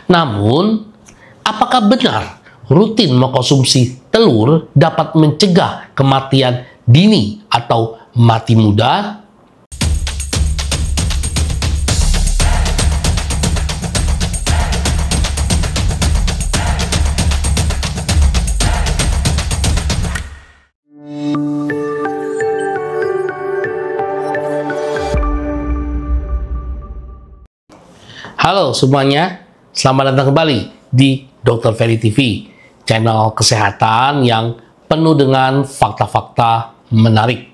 Namun, apakah benar rutin mengkonsumsi telur dapat mencegah kematian dini atau mati muda? Halo semuanya, selamat datang kembali di Dr. Ferry TV, channel kesehatan yang penuh dengan fakta-fakta menarik.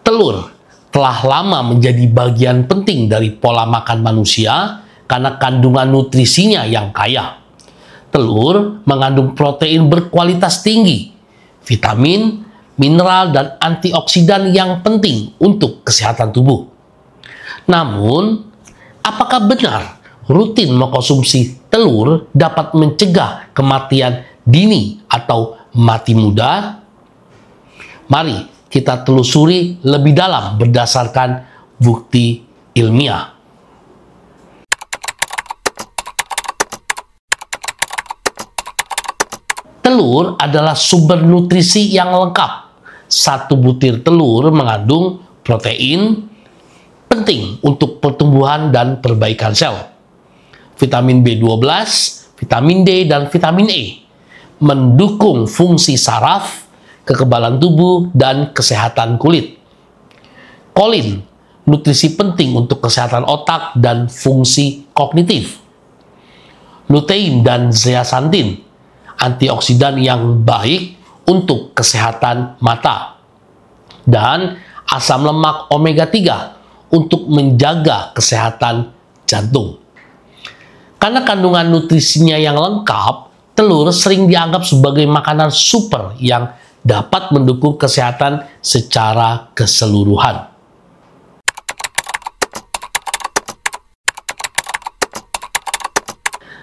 Telur telah lama menjadi bagian penting dari pola makan manusia karena kandungan nutrisinya yang kaya. Telur mengandung protein berkualitas tinggi, vitamin, mineral, dan antioksidan yang penting untuk kesehatan tubuh. Namun, apakah benar rutin mengkonsumsi telur dapat mencegah kematian dini atau mati muda? Mari kita telusuri lebih dalam berdasarkan bukti ilmiah. Telur adalah sumber nutrisi yang lengkap. Satu butir telur mengandung protein, penting untuk pertumbuhan dan perbaikan sel, vitamin B12, vitamin D, dan vitamin E, mendukung fungsi saraf, kekebalan tubuh, dan kesehatan kulit. Kolin, nutrisi penting untuk kesehatan otak dan fungsi kognitif. Lutein dan zeaxanthin, antioksidan yang baik untuk kesehatan mata. Dan asam lemak omega 3 untuk menjaga kesehatan jantung. Karena kandungan nutrisinya yang lengkap, telur sering dianggap sebagai makanan super yang dapat mendukung kesehatan secara keseluruhan.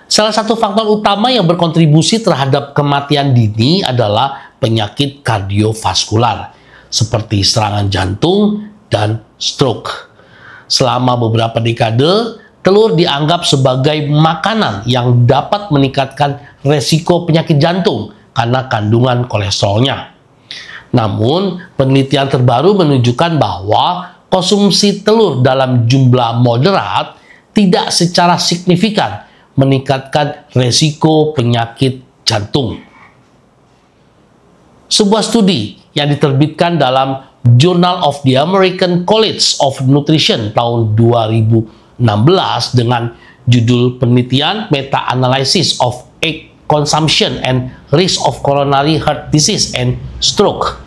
Salah satu faktor utama yang berkontribusi terhadap kematian dini adalah penyakit kardiovaskular, seperti serangan jantung dan stroke. Selama beberapa dekade, telur dianggap sebagai makanan yang dapat meningkatkan resiko penyakit jantung karena kandungan kolesterolnya. Namun, penelitian terbaru menunjukkan bahwa konsumsi telur dalam jumlah moderat tidak secara signifikan meningkatkan resiko penyakit jantung. Sebuah studi yang diterbitkan dalam Journal of the American College of Nutrition tahun 2016 dengan judul penelitian Meta-Analysis of Egg Consumption and Risk of Coronary Heart Disease and Stroke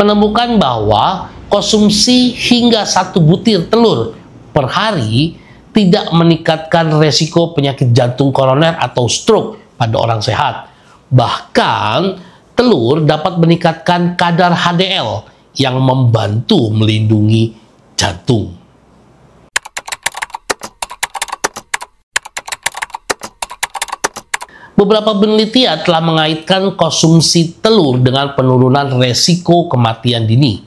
menemukan bahwa konsumsi hingga 1 butir telur per hari tidak meningkatkan resiko penyakit jantung koroner atau stroke pada orang sehat. Bahkan, telur dapat meningkatkan kadar HDL yang membantu melindungi jantung. Beberapa penelitian telah mengaitkan konsumsi telur dengan penurunan resiko kematian dini.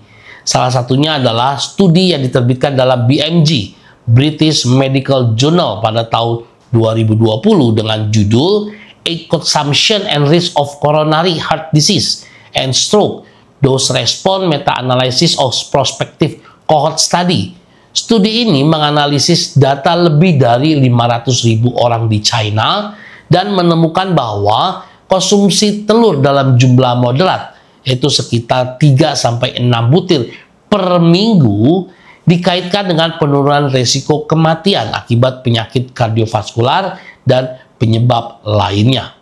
Salah satunya adalah studi yang diterbitkan dalam BMJ, British Medical Journal pada tahun 2020 dengan judul Egg Consumption and Risk of Coronary Heart Disease and Stroke, Dose Response Meta-Analysis of Prospective Cohort Study. Studi ini menganalisis data lebih dari 500.000 orang di China dan menemukan bahwa konsumsi telur dalam jumlah moderat, yaitu sekitar 3-6 butir per minggu, dikaitkan dengan penurunan resiko kematian akibat penyakit kardiovaskular dan penyebab lainnya.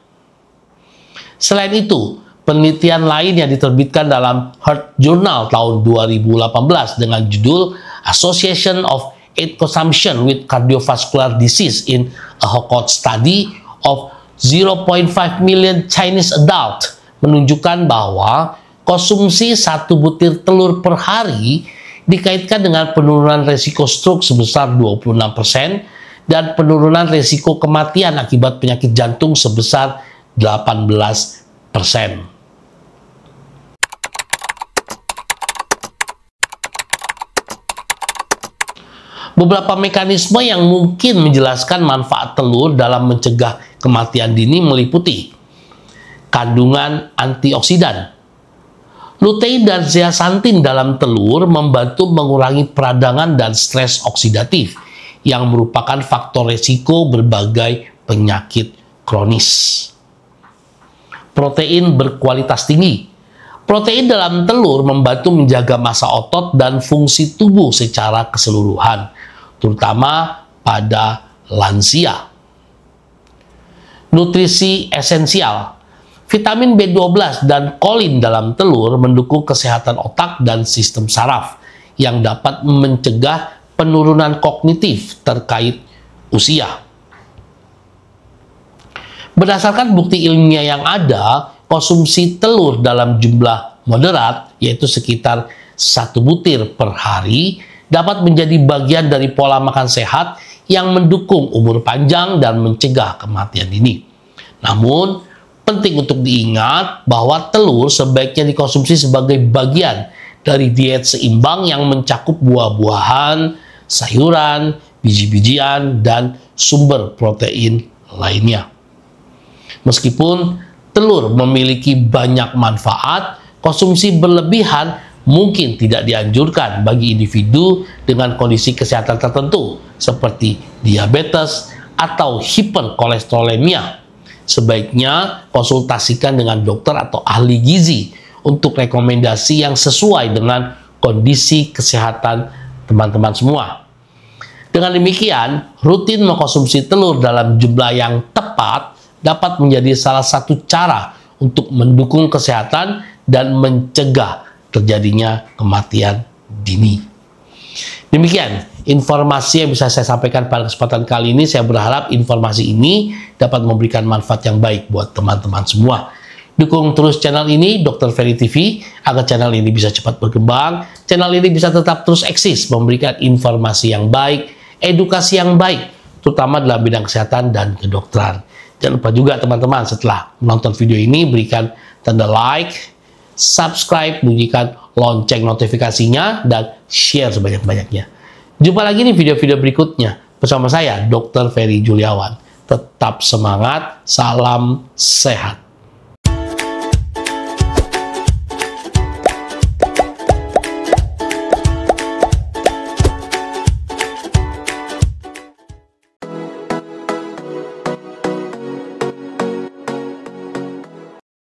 Selain itu, penelitian lain yang diterbitkan dalam Heart Journal tahun 2018 dengan judul Association of Egg Consumption with Cardiovascular Disease in a Cohort Study of 0.5 million Chinese adult menunjukkan bahwa konsumsi 1 butir telur per hari dikaitkan dengan penurunan resiko stroke sebesar 26% dan penurunan resiko kematian akibat penyakit jantung sebesar 18%. Beberapa mekanisme yang mungkin menjelaskan manfaat telur dalam mencegah kematian dini meliputi kandungan antioksidan. Lutein dan zeaxanthin dalam telur membantu mengurangi peradangan dan stres oksidatif yang merupakan faktor resiko berbagai penyakit kronis. Protein berkualitas tinggi. Protein dalam telur membantu menjaga massa otot dan fungsi tubuh secara keseluruhan, terutama pada lansia. Nutrisi esensial. Vitamin B12 dan kolin dalam telur mendukung kesehatan otak dan sistem saraf yang dapat mencegah penurunan kognitif terkait usia. Berdasarkan bukti ilmiah yang ada, konsumsi telur dalam jumlah moderat, yaitu sekitar 1 butir per hari, dapat menjadi bagian dari pola makan sehat yang mendukung umur panjang dan mencegah kematian dini. Namun, penting untuk diingat bahwa telur sebaiknya dikonsumsi sebagai bagian dari diet seimbang yang mencakup buah-buahan, sayuran, biji-bijian, dan sumber protein lainnya. Meskipun telur memiliki banyak manfaat, konsumsi berlebihan mungkin tidak dianjurkan bagi individu dengan kondisi kesehatan tertentu seperti diabetes atau hiperkolesterolemia. Sebaiknya konsultasikan dengan dokter atau ahli gizi untuk rekomendasi yang sesuai dengan kondisi kesehatan teman-teman semua. Dengan demikian, rutin mengkonsumsi telur dalam jumlah yang tepat dapat menjadi salah satu cara untuk mendukung kesehatan dan mencegah terjadinya kematian dini. Demikian informasi yang bisa saya sampaikan pada kesempatan kali ini. Saya berharap informasi ini dapat memberikan manfaat yang baik buat teman-teman semua. Dukung terus channel ini, Dr. Ferry TV, agar channel ini bisa cepat berkembang. Channel ini bisa tetap terus eksis, memberikan informasi yang baik, edukasi yang baik, terutama dalam bidang kesehatan dan kedokteran. Jangan lupa juga teman-teman, setelah menonton video ini, berikan tanda like, subscribe, bunyikan lonceng notifikasinya, dan share sebanyak-banyaknya. Jumpa lagi di video-video berikutnya bersama saya, Dr. Ferry Juliawan. Tetap semangat, salam sehat.